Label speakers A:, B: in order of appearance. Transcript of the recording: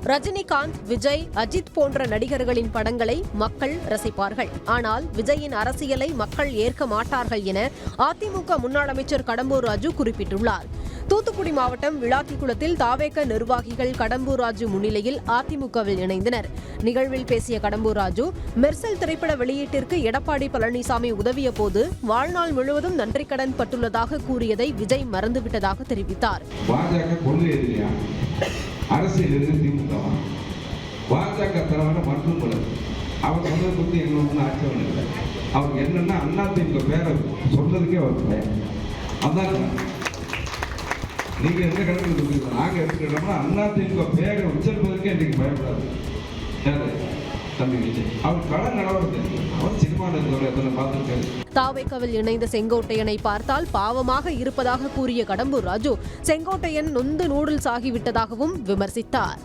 A: ரஜினிகாந்த், விஜய், அஜித் போன்ற நடிகர்களின் படங்களை மக்கள் ரசிப்பார்கள். ஆனால் விஜயின் அரசியலை மக்கள் ஏற்க மாட்டார்கள் என அதிமுக முன்னாள் அமைச்சர் கடம்பூர் ராஜு குறிப்பிட்டுள்ளார். தூத்துக்குடி மாவட்டம் விளாத்திக்குளத்தில் தாவேக நிர்வாகிகள் கடம்பூர் ராஜு முன்னிலையில் அதிமுகவில் இணைந்தனர். நிகழ்வில் பேசிய கடம்பூர் ராஜு, மெர்சல் திரைப்பட வெளியீட்டிற்கு எடப்பாடி பழனிசாமி உதவிய போது வாழ்நாள் முழுவதும் நன்றி கடன் பட்டுள்ளதாக கூறியதை விஜய் மறந்துவிட்டதாக தெரிவித்தார்.
B: அவர் சொன்னதை பற்றி எங்களுக்கு ஆட்சேபம் இல்லை. அவர் என்னன்னா அதிமுக பேரை சொன்னதுக்கே வரல. அதான் நீங்க எந்த கடத்தில் சொல்றீங்க, நாங்க எடுத்துக்கிட்டோம்னா அதிமுக பேரை உச்சரிப்பதற்கே இன்றைக்கு பயப்படாது. அவர் கடன் நடவடிக்கை அவர் சினிமாவில் பார்த்துருக்காரு.
A: தாவேக்காவில் இணைந்த செங்கோட்டையனை பார்த்தால் பாவமாக இருப்பதாக கூறிய கடம்பூர் ராஜு, செங்கோட்டையன் நொந்து நூடுல்ஸ் ஆகிவிட்டதாகவும் விமர்சித்தார்.